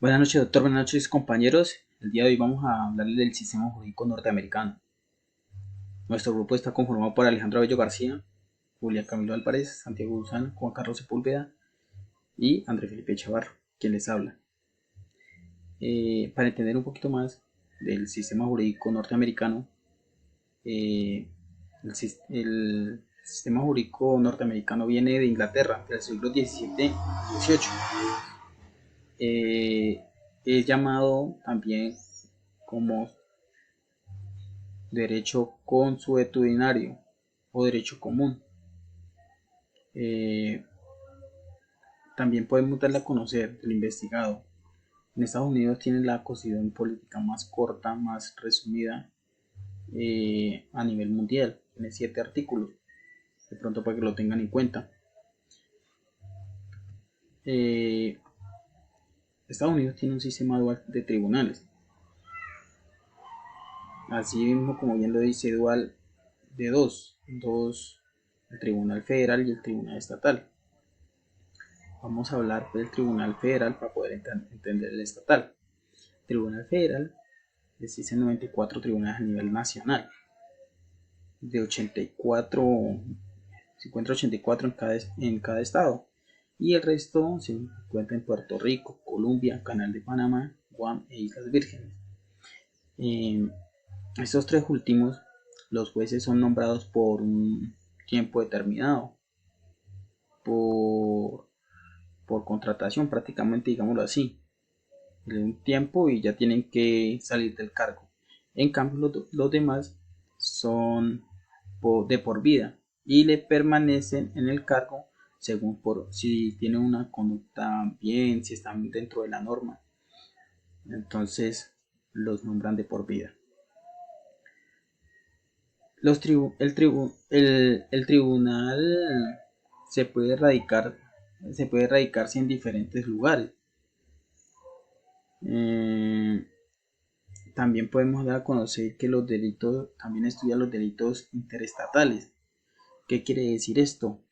Buenas noches, doctor. Buenas noches, compañeros. El día de hoy vamos a hablar del sistema jurídico norteamericano. Nuestro grupo está conformado por Alejandro Abello García, Julián Camilo Álvarez, Santiago Guzmán, Juan Carlos Sepúlveda y André Felipe Chavarro, quien les habla. Para entender un poquito más del sistema jurídico norteamericano, eh, el sistema jurídico norteamericano viene de Inglaterra, del siglo XVII y XVIII. Es llamado también como derecho consuetudinario o derecho común. Eh, También podemos darle a conocer el investigado. En Estados Unidos tiene la constitución política más corta, más resumida a nivel mundial. Tiene 7 artículos, de pronto para que lo tengan en cuenta. Eh, Estados Unidos tiene un sistema dual de tribunales. Así mismo, como bien lo dice, dual de dos, el Tribunal Federal y el Tribunal Estatal. Vamos a hablar del Tribunal Federal para poder entender el estatal. El Tribunal Federal existen 94 tribunales a nivel nacional, de 84, se encuentra 84 en cada estado, y el resto se encuentra en Puerto Rico, Colombia, Canal de Panamá, Guam e Islas Vírgenes. Eh, Estos tres últimos, los jueces son nombrados por un tiempo determinado, por, por contratación prácticamente, digámoslo así, de un tiempo y ya tienen que salir del cargo. En cambio, los demás son de por vida y le permanecen en el cargo según por si tienen una conducta bien, si están dentro de la norma. Entonces los nombran de por vida. El tribunal se puede radicarse en diferentes lugares. Eh, También podemos dar a conocer que los delitos, también estudia los delitos interestatales. ¿Qué quiere decir esto?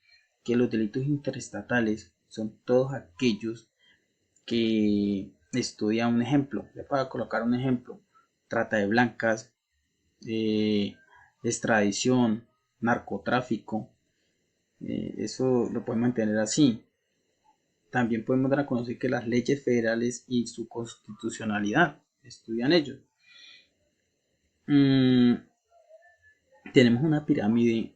Que los delitos interestatales son todos aquellos que estudia un ejemplo. Le puedo colocar un ejemplo: trata de blancas, eh, extradición, narcotráfico. Eso lo podemos entender así. También podemos dar a conocer que las leyes federales y su constitucionalidad estudian ellos. Mm, Tenemos una pirámide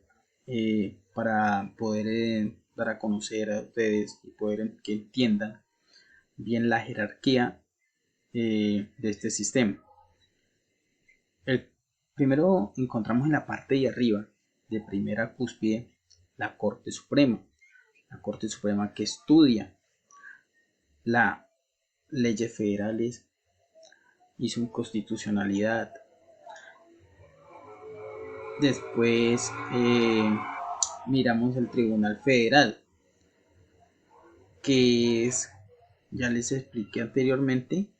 para poder dar a conocer a ustedes y poder que entiendan bien la jerarquía de este sistema. El primero encontramos en la parte de arriba, de primera cúspide, la Corte Suprema. La Corte Suprema que estudia las leyes federales y su constitucionalidad. Después miramos el Tribunal Federal, que es, ya les expliqué anteriormente,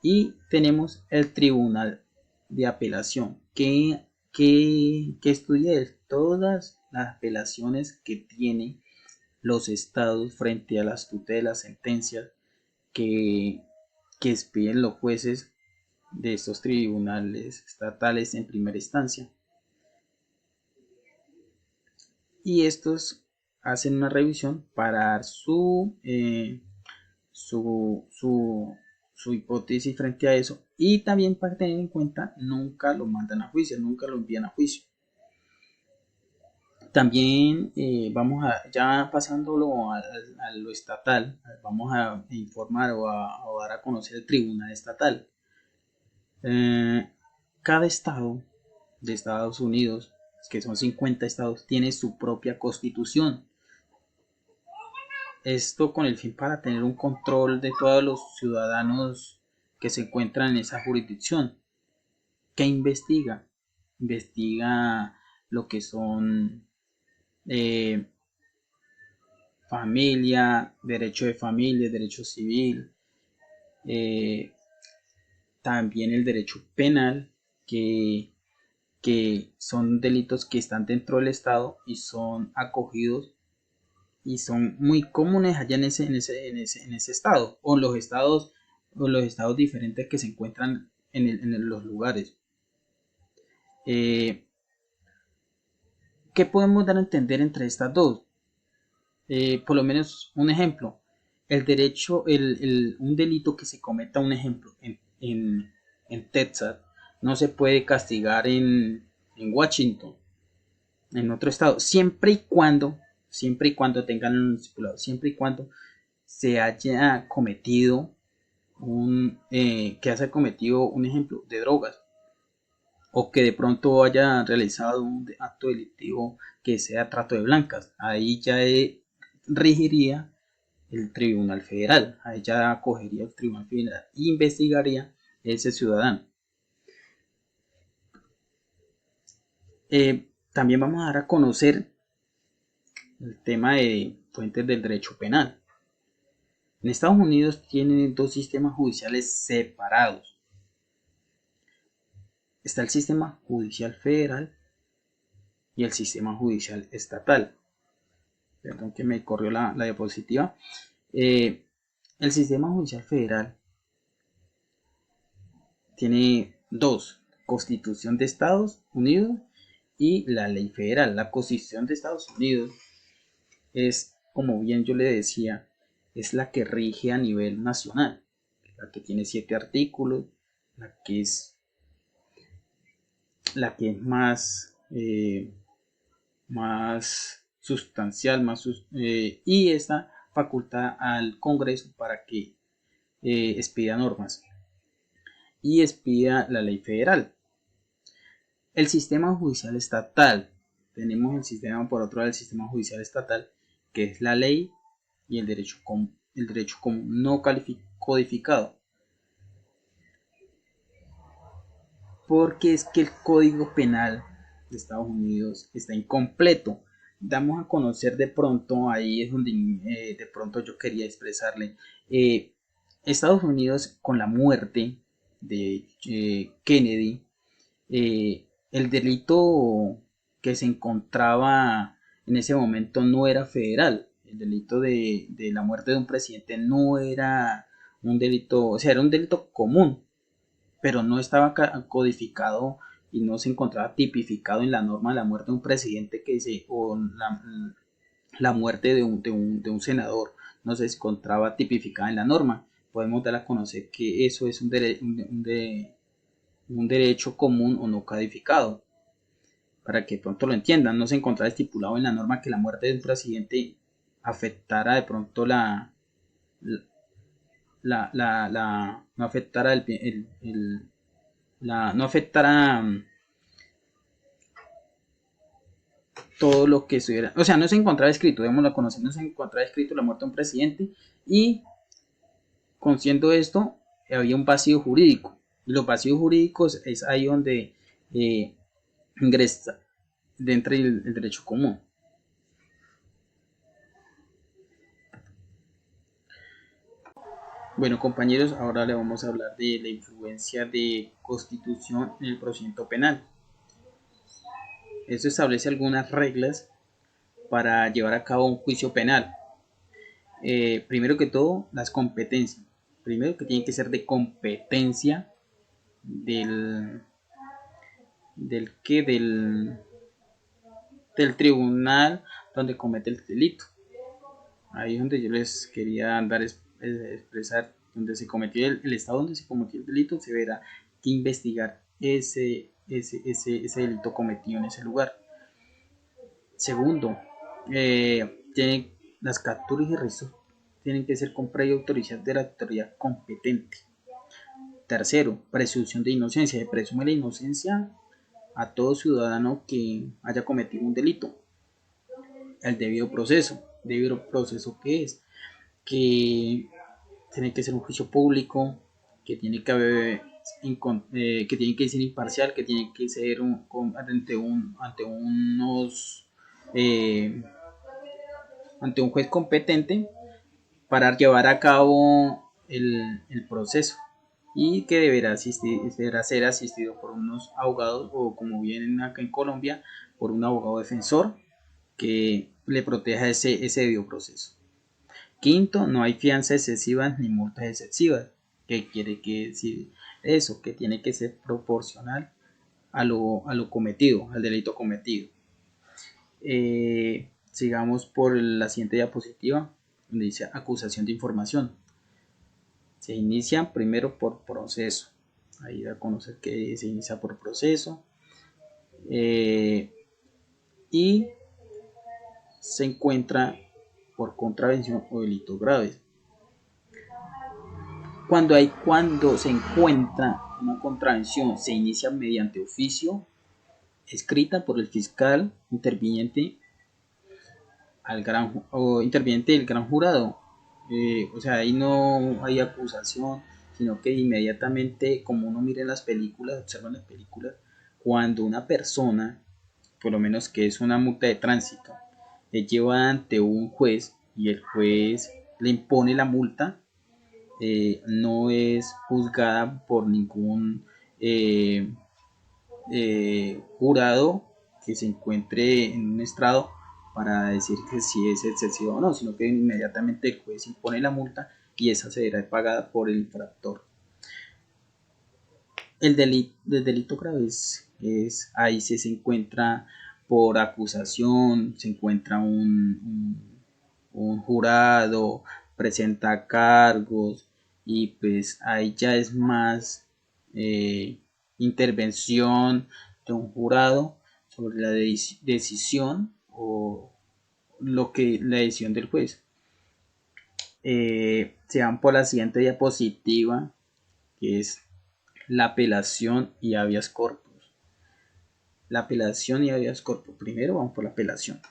y tenemos el Tribunal de Apelación, que estudia todas las apelaciones que tienen los estados frente a las tutelas, sentencias que, que expiden los jueces de estos tribunales estatales en primera instancia. Y estos hacen una revisión para dar su, su, su hipótesis frente a eso, y también para tener en cuenta, nunca lo mandan a juicio, nunca lo envían a juicio. También vamos a, ya pasándolo a lo estatal, vamos a informar o dar a conocer el tribunal estatal. Cada estado de Estados Unidos, que son 50 estados, tiene su propia constitución. Esto con el fin para tener un control de todos los ciudadanos que se encuentran en esa jurisdicción. ¿Qué investiga? Investiga lo que son eh, familia, derecho civil, eh, también el derecho penal, que, que son delitos que están dentro del Estado y son acogidos y son muy comunes allá en ese estado o en los estados o los estados diferentes que se encuentran en los lugares. ¿Qué podemos dar a entender entre estas dos? Por lo menos un ejemplo, el derecho, un delito que se cometa, un ejemplo, en Texas, no se puede castigar en Washington, en otro estado, siempre y cuando tengan un estipulado, siempre y cuando se haya cometido que haya cometido un ejemplo de drogas, o que de pronto haya realizado un acto delictivo que sea trato de blancas. Ahí ya regiría el Tribunal Federal, ahí ya acogería el Tribunal Federal e investigaría ese ciudadano. También vamos a dar a conocer el tema de fuentes del derecho penal. En Estados Unidos tienen dos sistemas judiciales separados. Está el sistema judicial federal y el sistema judicial estatal. Perdón que me corrió la diapositiva. El sistema judicial federal tiene dos: Constitución de Estados Unidos y la ley federal. La Constitución de Estados Unidos es, como bien yo le decía, es la que rige a nivel nacional, la que tiene 7 artículos, la que es más sustancial, y esta faculta al Congreso para que expida normas y expida la ley federal. El sistema judicial estatal, tenemos por otro lado el sistema judicial estatal, que es la ley y el derecho común no codificado, porque es que el Código Penal de Estados Unidos está incompleto. Damos a conocer de pronto, ahí es donde de pronto yo quería expresarle, Estados Unidos, con la muerte de Kennedy, el delito que se encontraba en ese momento no era federal. El delito de la muerte de un presidente no era un delito, o sea, era un delito común, pero no estaba codificado y no se encontraba tipificado en la norma de la muerte de un presidente o la muerte de un senador no se encontraba tipificada en la norma. Podemos dar a conocer que eso es un derecho común o no codificado. Para que pronto lo entiendan, no se encontraba estipulado en la norma que la muerte de un presidente afectara de pronto no afectara no afectara todo lo que estuviera, o sea, no se encontraba escrito, debemos conocer, no se encontraba escrito la muerte de un presidente, y conociendo esto había un vacío jurídico, y los vacíos jurídicos es ahí donde ingresa dentro del derecho común. Bueno, compañeros, ahora le vamos a hablar de la influencia de Constitución en el procedimiento penal. Esto establece algunas reglas para llevar a cabo un juicio penal. Primero que todo, las competencias. Primero, que tiene que ser de competencia del tribunal donde comete el delito. Ahí es donde yo les quería expresar, donde se cometió el estado donde se cometió el delito, se verá que investigar ese delito cometido en ese lugar. Segundo, las capturas y registros tienen que ser con previa autorización de la autoridad competente. Tercero, presunción de inocencia. Se presume la inocencia a todo ciudadano que haya cometido un delito. El debido proceso. ¿Debido proceso qué es? Que tiene que ser un juicio público, que tiene que haber que tiene que ser imparcial, que tiene que ser ante un juez competente para llevar a cabo el proceso, y que deberá ser asistido por unos abogados, o como vienen acá en Colombia, por un abogado defensor que le proteja ese debido proceso. Quinto, no hay fianzas excesivas ni multas excesivas. ¿Qué quiere que decir eso? Que tiene que ser proporcional a lo cometido, al delito cometido. Sigamos por la siguiente diapositiva, donde dice acusación de información. Se inicia primero por proceso. Ahí da a conocer que se inicia por proceso. Y se encuentra por contravención o delitos graves. Cuando se encuentra una contravención, se inicia mediante oficio escrita por el fiscal interviniente interviniente del gran jurado. O sea, ahí no hay acusación, sino que inmediatamente, como uno mira en las películas, observa en las películas, cuando una persona, por lo menos que es una multa de tránsito, le lleva ante un juez y el juez le impone la multa, no es juzgada por ningún eh, jurado que se encuentre en un estrado para decir que si es excesivo o no, sino que inmediatamente el juez impone la multa y esa será pagada por el infractor. El delito grave ahí se encuentra por acusación, se encuentra un jurado, presenta cargos y pues ahí ya es más intervención de un jurado sobre la decisión o la decisión del juez. Se van por la siguiente diapositiva, que es la apelación y habeas corpus. La apelación y habeas corpus. Primero vamos por la apelación.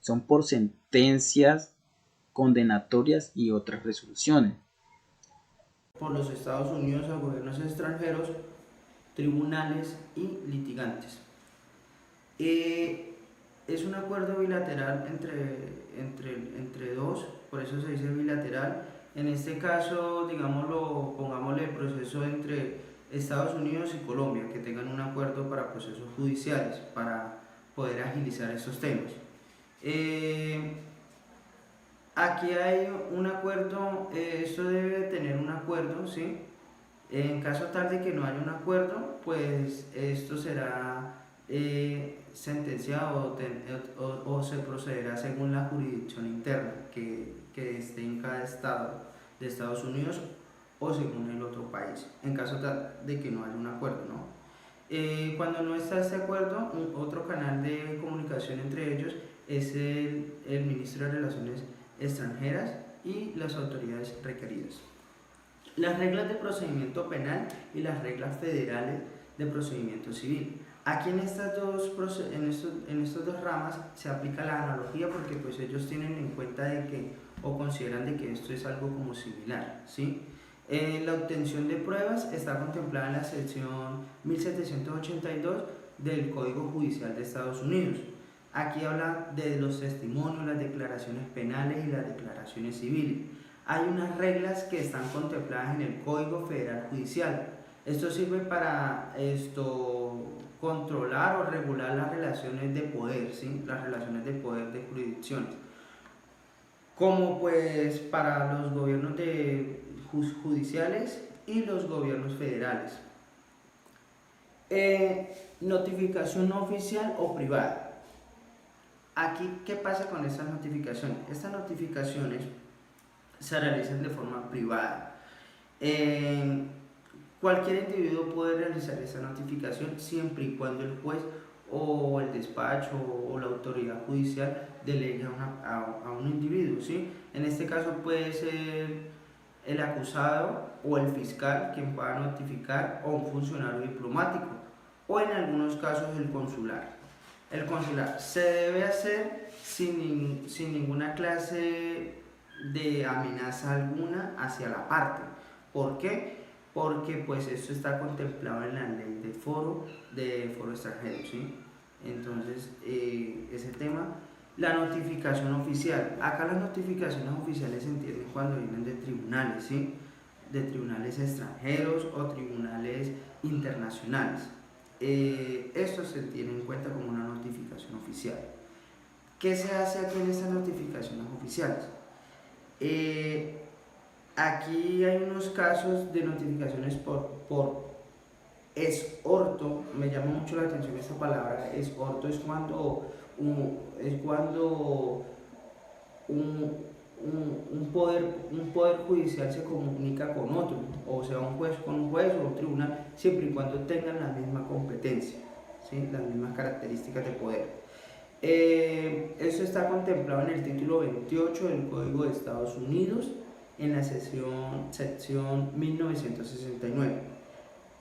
Son por sentencias condenatorias y otras resoluciones. Por los Estados Unidos a gobiernos extranjeros, tribunales y litigantes. Es un acuerdo bilateral entre dos, por eso se dice bilateral. En este caso, digámoslo, pongámosle el proceso entre Estados Unidos y Colombia, que tengan un acuerdo para procesos judiciales, para poder agilizar estos temas. Aquí hay un acuerdo, esto debe tener un acuerdo, ¿sí? En caso tal de que no haya un acuerdo, pues esto será sentenciado o se procederá según la jurisdicción interna que esté en cada estado de Estados Unidos o según el otro país, en caso tal de que no haya un acuerdo, ¿no? Cuando no está este acuerdo, otro canal de comunicación entre ellos es el Ministro de Relaciones Extranjeras y las autoridades requeridas. Las reglas de procedimiento penal y las reglas federales de procedimiento civil. Aquí en estas dos ramas se aplica la analogía porque pues ellos tienen en cuenta de que o consideran de que esto es algo como similar, ¿sí? La obtención de pruebas está contemplada en la sección 1782 del Código Judicial de Estados Unidos. Aquí habla de los testimonios, las declaraciones penales y las declaraciones civiles. Hay unas reglas que están contempladas en el Código Federal Judicial. Esto sirve para controlar o regular las relaciones de poder, ¿sí? Las relaciones de poder de jurisdicciones. Como pues para los gobiernos judiciales y los gobiernos federales. Notificación no oficial o privada. Aquí, ¿qué pasa con estas notificaciones? Estas notificaciones se realizan de forma privada. Cualquier individuo puede realizar esta notificación siempre y cuando el juez o el despacho o la autoridad judicial delegue a un individuo, ¿sí? En este caso puede ser el acusado o el fiscal quien pueda notificar o un funcionario diplomático o en algunos casos el consular. El consular se debe hacer sin ninguna clase de amenaza alguna hacia la parte. ¿Por qué? Porque pues esto está contemplado en la ley de foro extranjero, ¿sí? Entonces, ese tema, la notificación oficial. Acá las notificaciones oficiales se entienden cuando vienen de tribunales, ¿sí? De tribunales extranjeros o tribunales internacionales. Esto se tiene en cuenta como una notificación oficial. ¿Qué se hace aquí en estas notificaciones oficiales? Aquí hay unos casos de notificaciones por exhorto. Me llama mucho la atención esta palabra. Exhorto es cuando un, un poder judicial se comunica con otro, o sea, un juez con un juez o un tribunal, siempre y cuando tengan la misma competencia, ¿sí? Las mismas características de poder. Esto está contemplado en el título 28 del Código de Estados Unidos, en la sección 1969.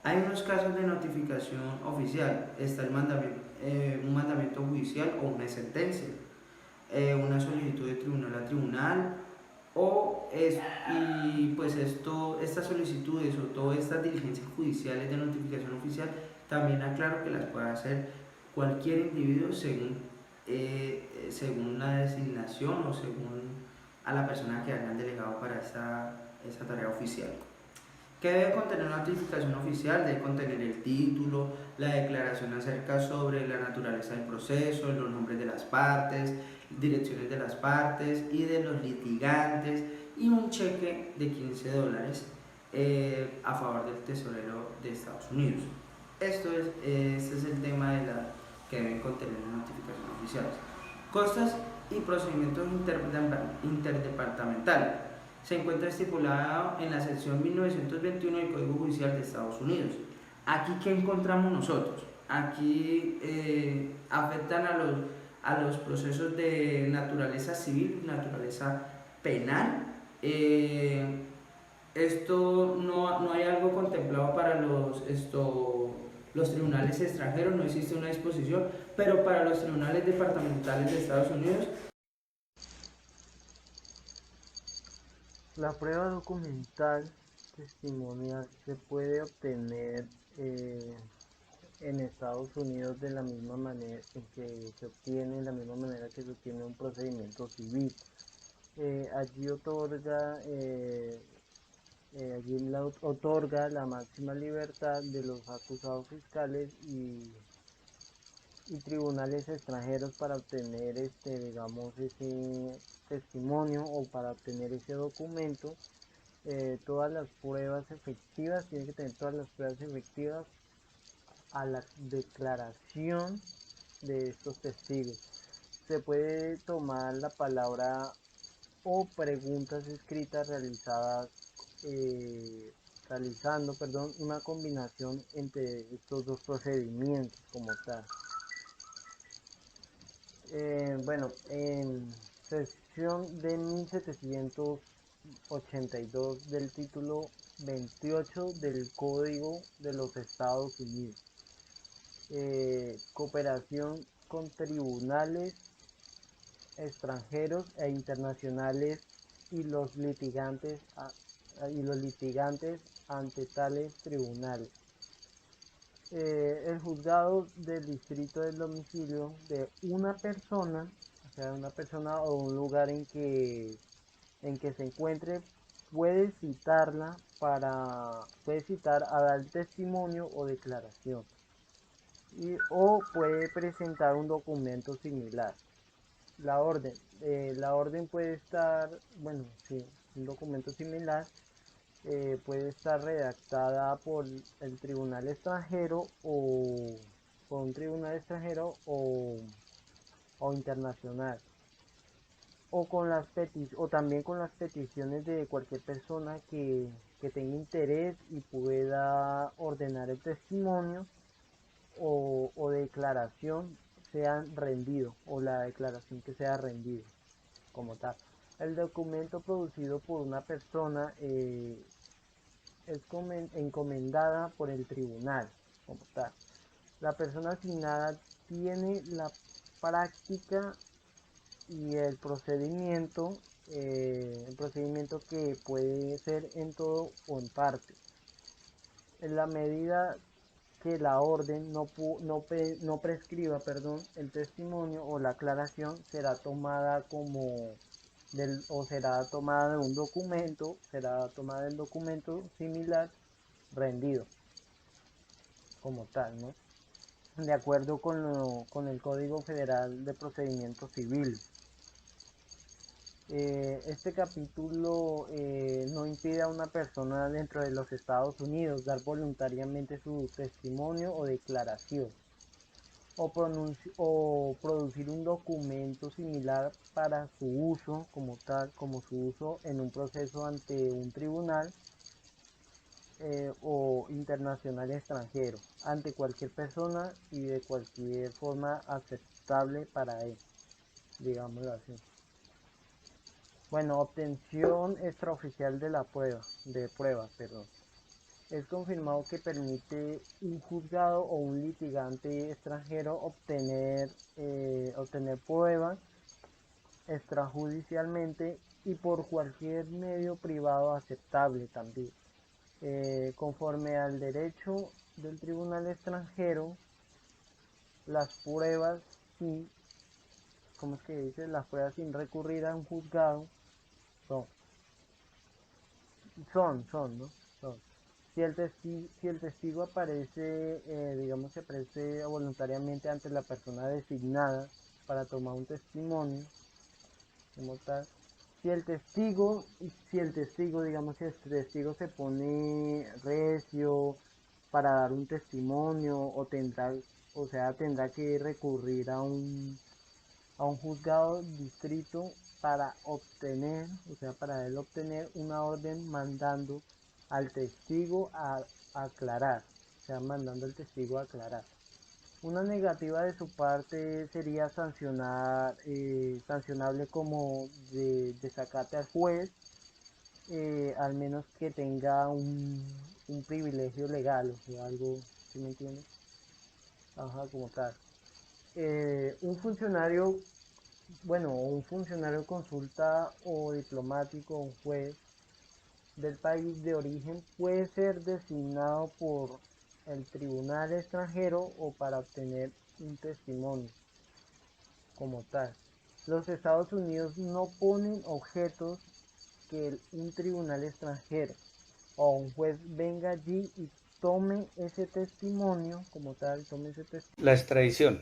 Hay unos casos de notificación oficial. Está un mandamiento judicial o una sentencia, una solicitud de tribunal a tribunal, y pues estas solicitudes o todas estas diligencias judiciales de notificación oficial también aclaro que las puede hacer cualquier individuo según la designación o según a la persona que hayan delegado para esa tarea oficial. ¿Qué debe contener una notificación oficial? Debe contener el título, la declaración acerca sobre la naturaleza del proceso, los nombres de las partes, direcciones de las partes y de los litigantes, y un cheque de $15 a favor del tesorero de Estados Unidos. Este es el tema de la que deben contener las notificaciones oficiales. Costas y procedimientos interdepartamentales. Se encuentra estipulado en la sección 1921 del Código Judicial de Estados Unidos. Aquí, ¿qué encontramos nosotros? Aquí afectan a los procesos de naturaleza civil, naturaleza penal. Esto no hay algo contemplado para los tribunales extranjeros, no existe una disposición, pero para los tribunales departamentales de Estados Unidos. La prueba documental testimonial se puede obtener en Estados Unidos de la misma manera en que se obtiene, de la misma manera que se obtiene un procedimiento civil. Allí otorga la máxima libertad de los acusados fiscales y tribunales extranjeros para obtener digamos, ese testimonio o para obtener ese documento. Todas las pruebas efectivas, tiene que tener todas las pruebas efectivas a la declaración de estos testigos. Se puede tomar la palabra o preguntas escritas realizando una combinación entre estos dos procedimientos como tal. Bueno, en sección de 1782 del título 28 del Código de los Estados Unidos. Cooperación con tribunales extranjeros e internacionales y los litigantes ante tales tribunales. El juzgado del distrito del domicilio de una persona, o sea, una persona o un lugar en que se encuentre, puede citar a dar testimonio o declaración, o puede presentar un documento similar. La orden puede estar, bueno, sí, un documento similar puede estar redactada por el tribunal extranjero o por un tribunal extranjero o internacional, o también con las peticiones de cualquier persona que tenga interés y pueda ordenar el testimonio o declaración sean rendido, o la declaración que sea rendido como tal. El documento producido por una persona es encomendada por el tribunal como tal. La persona asignada tiene la práctica y el procedimiento que puede ser en todo o en parte. En la medida que la orden no prescriba, el testimonio o la aclaración será tomada será tomada de un documento, será tomada del documento similar rendido como tal, ¿no? De acuerdo con el Código Federal de Procedimientos Civiles. Este capítulo no impide a una persona dentro de los Estados Unidos dar voluntariamente su testimonio o declaración o producir un documento similar para su uso como tal, como su uso en un proceso ante un tribunal o internacional extranjero, ante cualquier persona y de cualquier forma aceptable para él, digámoslo así. Bueno, obtención extraoficial de la prueba, perdón. Es confirmado que permite un juzgado o un litigante extranjero obtener pruebas extrajudicialmente y por cualquier medio privado aceptable también. Conforme al derecho del tribunal extranjero, las pruebas sin, ¿cómo es que dice? Las pruebas sin recurrir a un juzgado son, ¿no? Son. Si el testigo aparece, digamos que aparece voluntariamente ante la persona designada para tomar un testimonio, como tal, digamos que el testigo se pone recio para dar un testimonio tendrá que recurrir a un juzgado distrito para obtener, para él obtener una orden mandando al testigo a aclarar, mandando al testigo a aclarar. Una negativa de su parte sería sancionable como de desacate al juez, al menos que tenga un privilegio legal, o sea, algo, ¿sí me entiendes? Ajá, como tal. Un funcionario, un funcionario consulta o diplomático, un juez del país de origen puede ser designado por el tribunal extranjero o para obtener un testimonio como tal. Los Estados Unidos no ponen objetos que un tribunal extranjero o un juez venga allí y tome ese testimonio como tal, La extradición.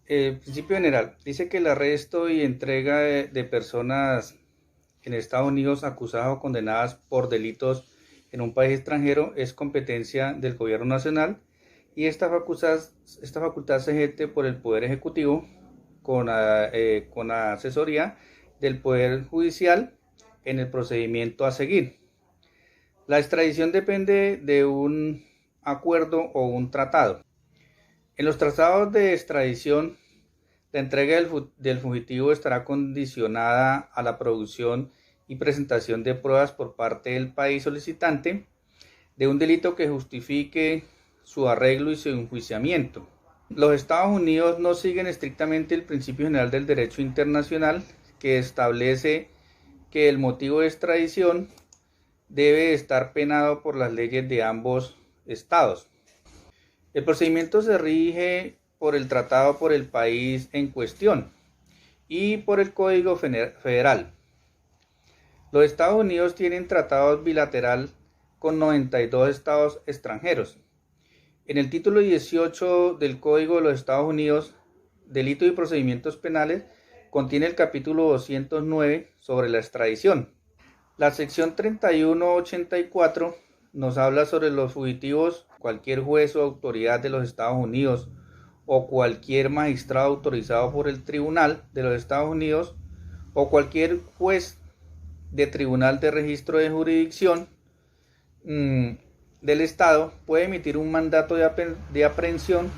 El principio general dice que el arresto y entrega de personas en Estados Unidos acusadas o condenadas por delitos en un país extranjero es competencia del gobierno nacional y esta facultad se ejerce por el Poder Ejecutivo con asesoría del Poder Judicial en el procedimiento a seguir. La extradición depende de un acuerdo o un tratado. En los tratados de extradición, la entrega del fugitivo estará condicionada a la producción y presentación de pruebas por parte del país solicitante de un delito que justifique su arreglo y su enjuiciamiento. Los Estados Unidos no siguen estrictamente el principio general del derecho internacional que establece que el motivo de extradición debe estar penado por las leyes de ambos estados. El procedimiento se rige por el tratado por el país en cuestión y por el Código Federal. Los Estados Unidos tienen tratados bilateral con 92 estados extranjeros. En el título 18 del Código de los Estados Unidos, Delitos y Procedimientos Penales, contiene el capítulo 209 sobre la extradición. La sección 3184 nos habla sobre los fugitivos. Cualquier juez o autoridad de los Estados Unidos o cualquier magistrado autorizado por el Tribunal de los Estados Unidos o cualquier juez de Tribunal de Registro de Jurisdicción del Estado puede emitir un mandato de aprehensión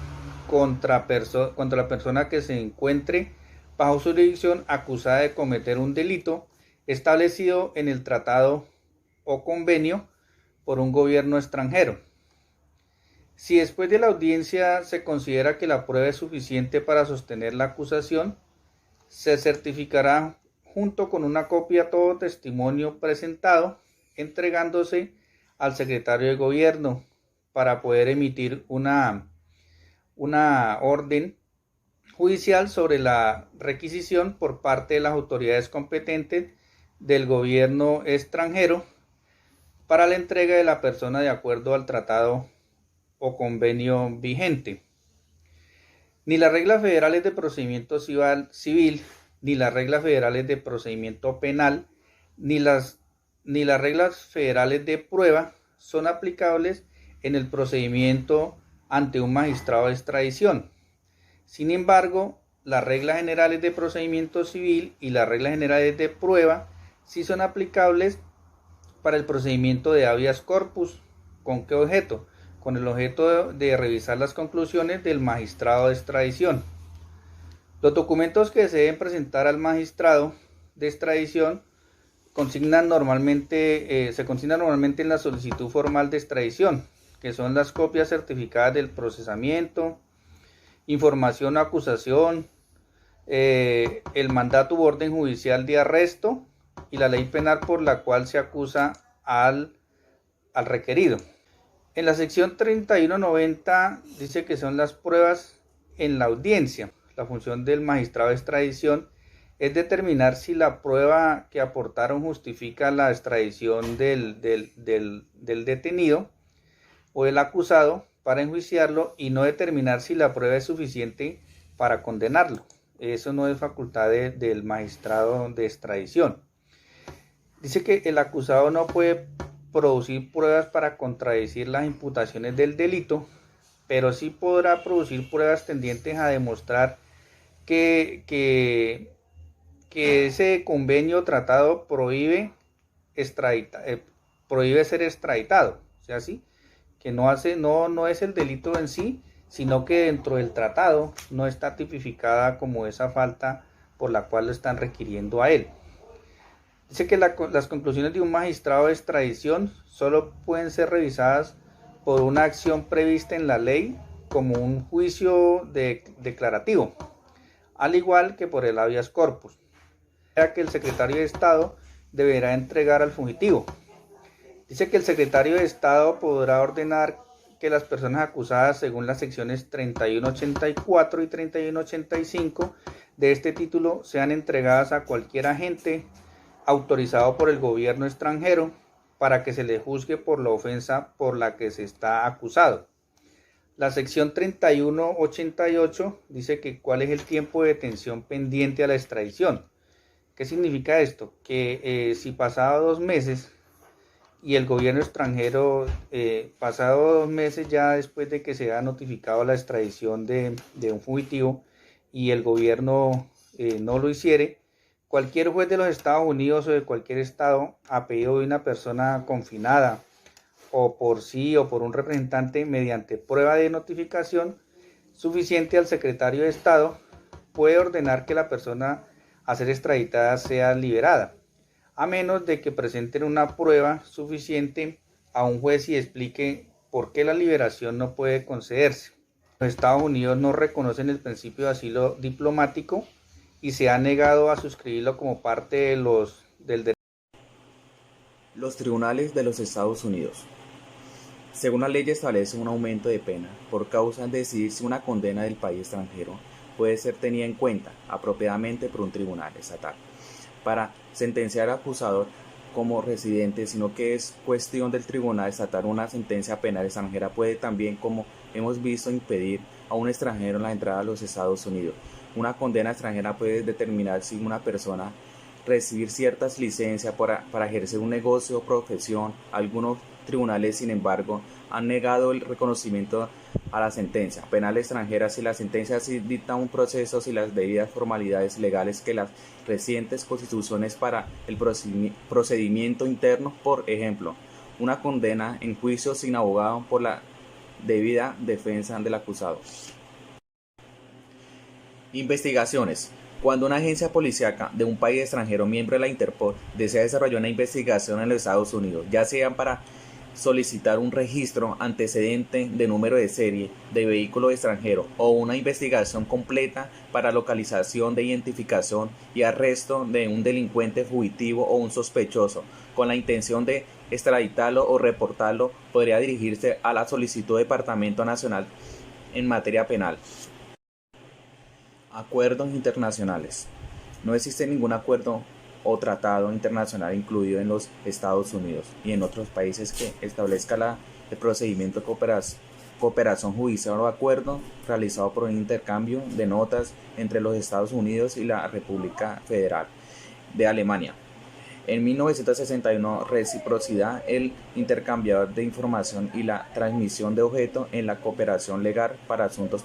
contra la persona que se encuentre bajo su jurisdicción acusada de cometer un delito establecido en el tratado o convenio por un gobierno extranjero. Si después de la audiencia se considera que la prueba es suficiente para sostener la acusación, se certificará junto con una copia todo testimonio presentado, entregándose al secretario de gobierno para poder emitir una orden judicial sobre la requisición por parte de las autoridades competentes del gobierno extranjero para la entrega de la persona de acuerdo al tratado o convenio vigente. Ni las reglas federales de procedimiento civil ni las reglas federales de procedimiento penal, ni las reglas federales de prueba son aplicables en el procedimiento ante un magistrado de extradición. Sin embargo, las reglas generales de procedimiento civil y las reglas generales de prueba sí son aplicables para el procedimiento de habeas corpus. ¿Con qué objeto? Con el objeto de revisar las conclusiones del magistrado de extradición. Los documentos que se deben presentar al magistrado de extradición se consignan normalmente en la solicitud formal de extradición, que son las copias certificadas del procesamiento, información o acusación, el mandato u orden judicial de arresto y la ley penal por la cual se acusa al requerido. En la sección 3190 dice que son las pruebas en la audiencia. La función del magistrado de extradición es determinar si la prueba que aportaron justifica la extradición del detenido o el acusado para enjuiciarlo y no determinar si la prueba es suficiente para condenarlo. Eso no es facultad del magistrado de extradición. Dice que el acusado no puede producir pruebas para contradecir las imputaciones del delito, pero sí podrá producir pruebas tendientes a demostrar que ese convenio o tratado prohíbe ser extraditado, o sea, ¿sí? Que no es el delito en sí, sino que dentro del tratado no está tipificada como esa falta por la cual lo están requiriendo a él. Dice que las conclusiones de un magistrado de extradición solo pueden ser revisadas por una acción prevista en la ley como un juicio declarativo, al igual que por el habeas corpus, ya que el secretario de Estado deberá entregar al fugitivo. Dice que el secretario de Estado podrá ordenar que las personas acusadas según las secciones 3184 y 3185 de este título sean entregadas a cualquier agente autorizado por el gobierno extranjero para que se le juzgue por la ofensa por la que se está acusado. La sección 3188 dice que cuál es el tiempo de detención pendiente a la extradición. ¿Qué significa esto? Que si pasado 2 meses y el gobierno extranjero, pasado 2 meses ya después de que se ha notificado la extradición de un fugitivo y el gobierno no lo hiciere, cualquier juez de los Estados Unidos o de cualquier estado a pedido de una persona confinada o por sí o por un representante mediante prueba de notificación suficiente al secretario de Estado puede ordenar que la persona a ser extraditada sea liberada, a menos de que presenten una prueba suficiente a un juez y explique por qué la liberación no puede concederse. Los Estados Unidos no reconocen el principio de asilo diplomático y se ha negado a suscribirlo como parte del derecho. Los tribunales de los Estados Unidos. Según la ley establece un aumento de pena por causa de decidir si una condena del país extranjero puede ser tenida en cuenta apropiadamente por un tribunal estatal para sentenciar al acusador como residente, sino que es cuestión del tribunal estatal. Una sentencia penal extranjera puede también, como hemos visto, impedir a un extranjero la entrada a los Estados Unidos. Una condena extranjera puede determinar si una persona recibir ciertas licencias para ejercer un negocio o profesión. Algunos tribunales, sin embargo, han negado el reconocimiento a la sentencia penal extranjera si la sentencia sí dicta un proceso, si las debidas formalidades legales que las recientes constituciones para el procedimiento interno, por ejemplo, una condena en juicio sin abogado por la debida defensa del acusado. Investigaciones. Cuando una agencia policíaca de un país extranjero miembro de la Interpol desea desarrollar una investigación en los Estados Unidos, ya sea para solicitar un registro antecedente de número de serie de vehículo extranjero o una investigación completa para localización, de identificación y arresto de un delincuente fugitivo o un sospechoso, con la intención de extraditarlo o reportarlo, podría dirigirse a la solicitud del Departamento Nacional en materia penal. Acuerdos internacionales. No existe ningún acuerdo o tratado internacional incluido en los Estados Unidos y en otros países que establezca el procedimiento de cooperación cooperación judicial o acuerdo realizado por un intercambio de notas entre los Estados Unidos y la República Federal de Alemania. En 1961, reciprocidad, el intercambiador de información y la transmisión de objetos en la cooperación legal para asuntos